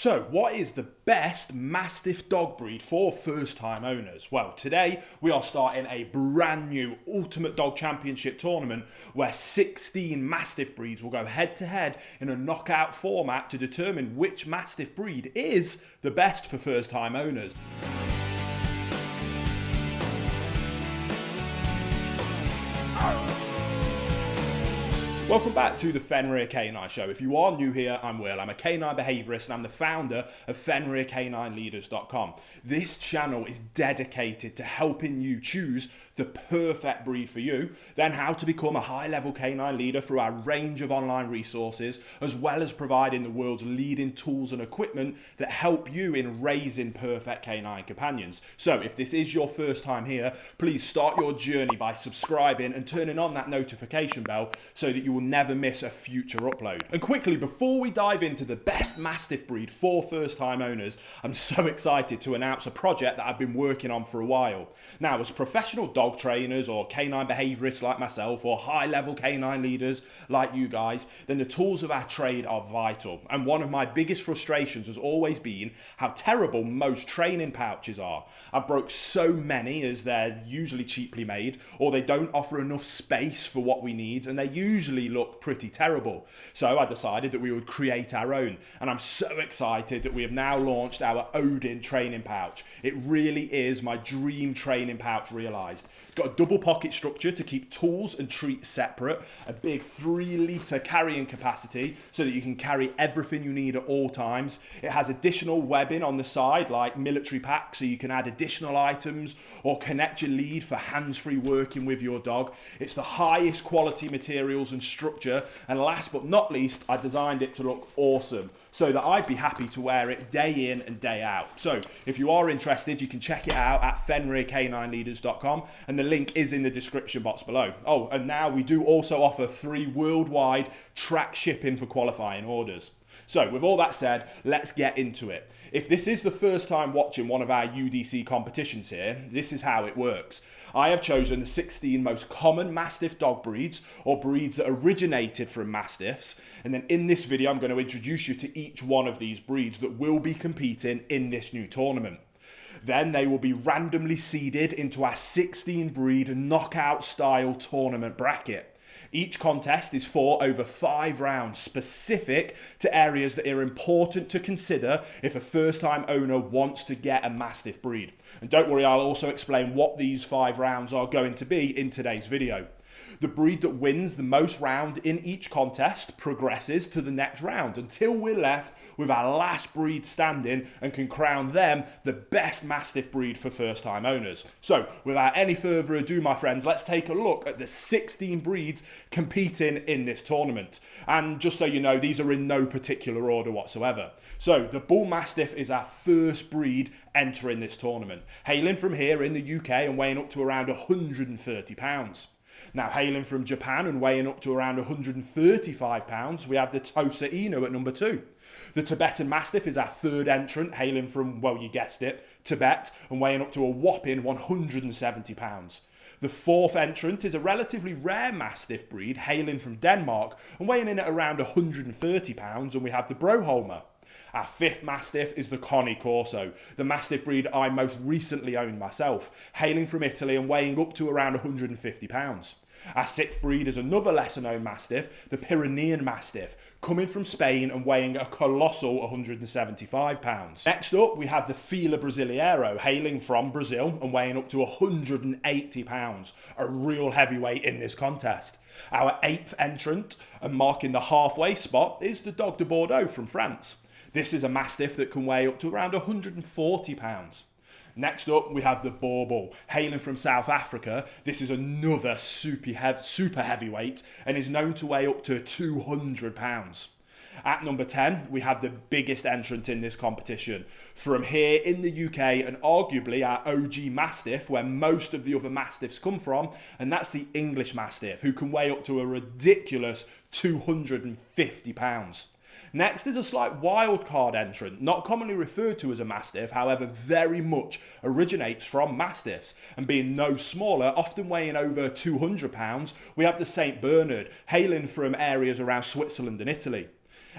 So, what is the best Mastiff dog breed for first-time owners? Well, today we are starting a brand new Ultimate Dog Championship tournament where 16 Mastiff breeds will go head-to-head in a knockout format to determine which Mastiff breed is the best for first-time owners. Welcome back to the Fenrir Canine Show. If you are new here, I'm Will. I'm a canine behaviourist and I'm the founder of FenrirCanineLeaders.com. This channel is dedicated to helping you choose the perfect breed for you, then how to become a high-level canine leader through our range of online resources, as well as providing the world's leading tools and equipment that help you in raising perfect canine companions. So if this is your first time here, please start your journey by subscribing and turning on that notification bell so that you will never miss a future upload. And quickly, before we dive into the best Mastiff breed for first-time owners, I'm so excited to announce a project that I've been working on for a while. Now, as professional dog trainers or canine behaviourists like myself or high-level canine leaders like you guys, then the tools of our trade are vital. And one of my biggest frustrations has always been how terrible most training pouches are. I've broke so many as they're usually cheaply made, or they don't offer enough space for what we need, and they usually look pretty terrible. So I decided that we would create our own, and I'm so excited that we have now launched our Odin training pouch. It really is my dream training pouch realised. It's got a double pocket structure to keep tools and treats separate, a big 3-litre carrying capacity so that you can carry everything you need at all times. It has additional webbing on the side like military packs so you can add additional items or connect your lead for hands-free working with your dog. It's the highest quality materials and structure, and last but not least, I designed it to look awesome so that I'd be happy to wear it day in and day out. So if you are interested, you can check it out at FenrirCanineLeaders.com, and the link is in the description box below. Oh, and now we do also offer 3 worldwide track shipping for qualifying orders. So with all that said, let's get into it. If this is the first time watching one of our UDC competitions here, this is how it works. I have chosen the 16 most common Mastiff dog breeds, or breeds that originated from Mastiffs, and then in this video I'm going to introduce you to each one of these breeds that will be competing in this new tournament. Then they will be randomly seeded into our 16 breed knockout style tournament bracket. Each contest is for over 5 rounds, specific to areas that are important to consider if a first-time owner wants to get a Mastiff breed. And don't worry, I'll also explain what these 5 rounds are going to be in today's video. The breed that wins the most round in each contest progresses to the next round until we're left with our last breed standing and can crown them the best Mastiff breed for first-time owners. So, without any further ado, my friends, let's take a look at the 16 breeds competing in this tournament. And just so you know, these are in no particular order whatsoever. So, the Bull Mastiff is our first breed entering this tournament, hailing from here in the UK and weighing up to around 130 pounds. Now, hailing from Japan and weighing up to around 135 pounds, we have the Tosa Inu at number 2. The Tibetan Mastiff is our third entrant, hailing from, well, you guessed it, Tibet, and weighing up to a whopping 170 pounds. The fourth entrant is a relatively rare Mastiff breed, hailing from Denmark and weighing in at around 130 pounds, and we have the Broholmer. Our fifth Mastiff is the Cane Corso, the Mastiff breed I most recently owned myself, hailing from Italy and weighing up to around 150 pounds. Our sixth breed is another lesser-known Mastiff, the Pyrenean Mastiff, coming from Spain and weighing a colossal 175 pounds. Next up, we have the Fila Brasileiro, hailing from Brazil and weighing up to 180 pounds, a real heavyweight in this contest. Our eighth entrant, and marking the halfway spot, is the Dog de Bordeaux from France. This is a Mastiff that can weigh up to around 140 pounds. Next up, we have the Borbal, hailing from South Africa. This is another super heavyweight and is known to weigh up to 200 pounds. At number 10, we have the biggest entrant in this competition. From here in the UK, and arguably our OG Mastiff, where most of the other Mastiffs come from, and that's the English Mastiff, who can weigh up to a ridiculous 250 pounds. Next is a slight wildcard entrant, not commonly referred to as a Mastiff, however very much originates from Mastiffs, and being no smaller, often weighing over 200 pounds, we have the St Bernard, hailing from areas around Switzerland and Italy.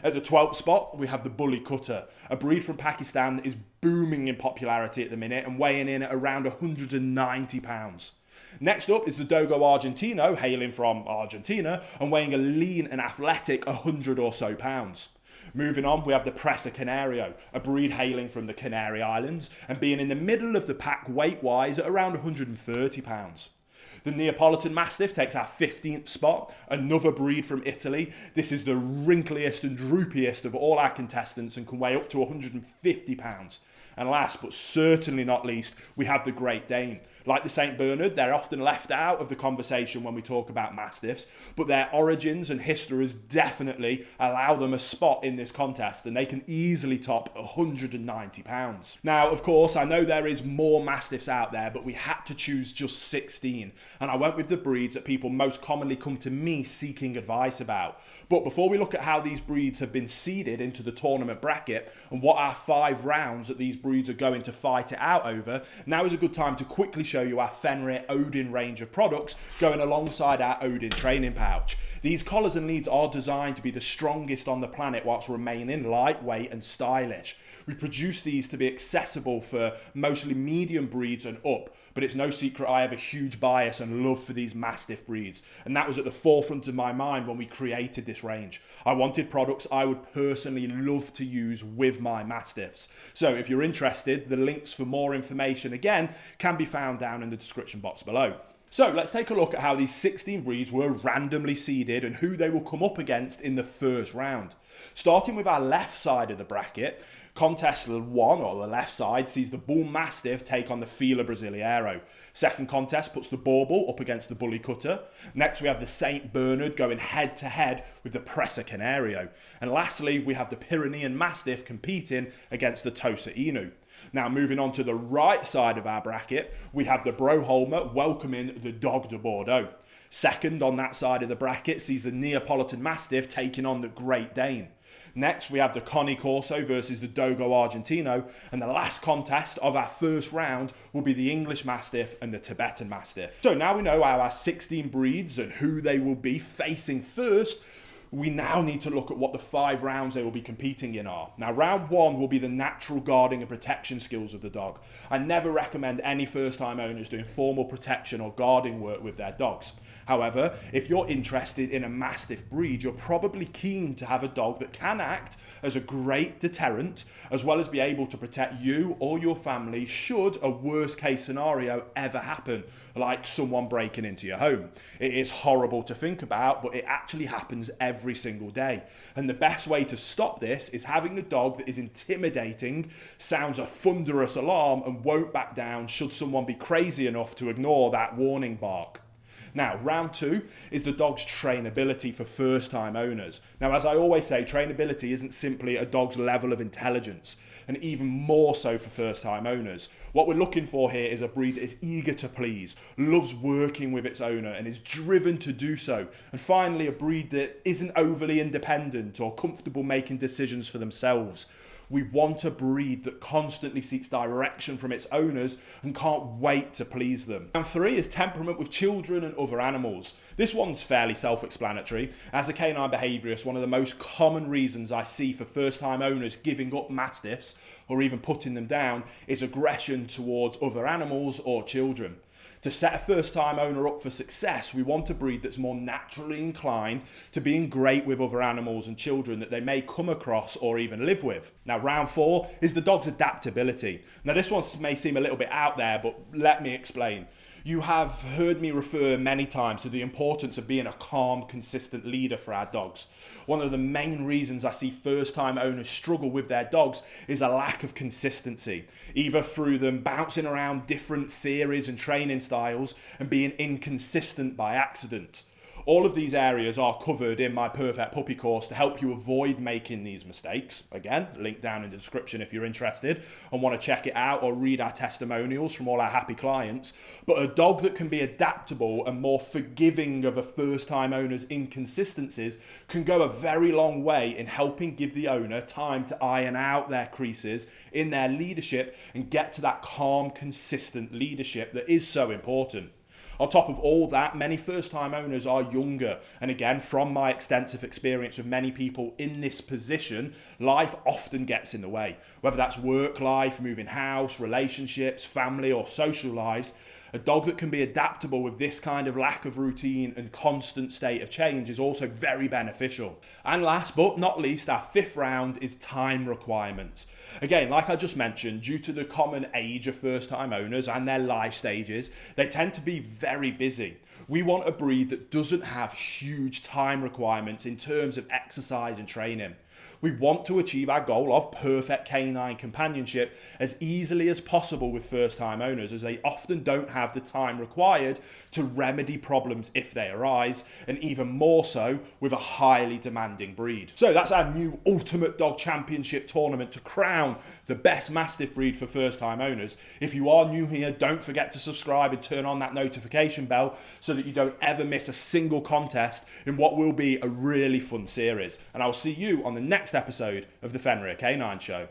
At the 12th spot, we have the Bully Cutter, a breed from Pakistan that is booming in popularity at the minute and weighing in at around 190 pounds. Next up is the Dogo Argentino, hailing from Argentina and weighing a lean and athletic 100 or so pounds. Moving on, we have the Presa Canario, a breed hailing from the Canary Islands and being in the middle of the pack weight-wise at around 130 pounds. The Neapolitan Mastiff takes our 15th spot, another breed from Italy. This is the wrinkliest and droopiest of all our contestants and can weigh up to 150 pounds. And last but certainly not least, we have the Great Dane. Like the St. Bernard, they're often left out of the conversation when we talk about Mastiffs, but their origins and histories definitely allow them a spot in this contest, and they can easily top 190 pounds. Now, of course, I know there is more Mastiffs out there, but we had to choose just 16, and I went with the breeds that people most commonly come to me seeking advice about. But before we look at how these breeds have been seeded into the tournament bracket and what our 5 rounds that these breeds are going to fight it out over, now is a good time to quickly show you our Fenrir Odin range of products going alongside our Odin training pouch. These collars and leads are designed to be the strongest on the planet whilst remaining lightweight and stylish. We produce these to be accessible for mostly medium breeds and up, but it's no secret I have a huge bias and love for these Mastiff breeds, and that was at the forefront of my mind when we created this range. I wanted products I would personally love to use with my Mastiffs. So if you're interested, the links for more information again can be found down in the description box below. So let's take a look at how these 16 breeds were randomly seeded and who they will come up against in the first round. Starting with our left side of the bracket, contest 1, or the left side, sees the Bull Mastiff take on the Fila Brasileiro. Second contest puts the Bauble up against the Bully Cutter. Next we have the St. Bernard going head to head with the Presa Canario. And lastly we have the Pyrenean Mastiff competing against the Tosa Inu. Now moving on to the right side of our bracket, we have the Broholmer welcoming the Dog de Bordeaux. Second on that side of the bracket sees the Neapolitan Mastiff taking on the Great Dane. Next we have the Connie Corso versus the Dogo Argentino, and the last contest of our first round will be the English Mastiff and the Tibetan Mastiff. So now we know how our 16 breeds and who they will be facing first, we now need to look at what the 5 rounds they will be competing in are. Now, round 1 will be the natural guarding and protection skills of the dog. I never recommend any first-time owners doing formal protection or guarding work with their dogs. However, if you're interested in a Mastiff breed, you're probably keen to have a dog that can act as a great deterrent, as well as be able to protect you or your family should a worst-case scenario ever happen, like someone breaking into your home. It is horrible to think about, but it actually happens every single day. And the best way to stop this is having a dog that is intimidating, sounds a thunderous alarm, and won't back down should someone be crazy enough to ignore that warning bark. Now, round 2 is the dog's trainability for first-time owners. Now, as I always say, trainability isn't simply a dog's level of intelligence, and even more so for first-time owners. What we're looking for here is a breed that is eager to please, loves working with its owner, and is driven to do so. And finally, a breed that isn't overly independent or comfortable making decisions for themselves. We want a breed that constantly seeks direction from its owners and can't wait to please them. Round 3 is temperament with children and other animals. This one's fairly self-explanatory. As a canine behaviourist, one of the most common reasons I see for first-time owners giving up Mastiffs or even putting them down is aggression towards other animals or children. To set a first-time owner up for success, we want a breed that's more naturally inclined to being great with other animals and children that they may come across or even live with. Now, round 4 is the dog's adaptability. Now, this one may seem a little bit out there, but let me explain. You have heard me refer many times to the importance of being a calm, consistent leader for our dogs. One of the main reasons I see first-time owners struggle with their dogs is a lack of consistency, either through them bouncing around different theories and training styles and being inconsistent by accident. All of these areas are covered in my Perfect Puppy course to help you avoid making these mistakes. Again, link down in the description if you're interested and want to check it out or read our testimonials from all our happy clients. But a dog that can be adaptable and more forgiving of a first-time owner's inconsistencies can go a very long way in helping give the owner time to iron out their creases in their leadership and get to that calm, consistent leadership that is so important. On top of all that, many first-time owners are younger, and again, from my extensive experience with many people in this position, life often gets in the way. Whether that's work life, moving house, relationships, family or social lives, a dog that can be adaptable with this kind of lack of routine and constant state of change is also very beneficial. And last but not least, our fifth round is time requirements. Again, like I just mentioned, due to the common age of first-time owners and their life stages, they tend to be very busy. We want a breed that doesn't have huge time requirements in terms of exercise and training. We want to achieve our goal of perfect canine companionship as easily as possible with first-time owners, as they often don't have the time required to remedy problems if they arise, and even more so with a highly demanding breed. So that's our new Ultimate Dog Championship tournament to crown the best Mastiff breed for first-time owners. If you are new here, don't forget to subscribe and turn on that notification bell so that you don't ever miss a single contest in what will be a really fun series. And I'll see you on the next episode of the Fenrir Canine Show.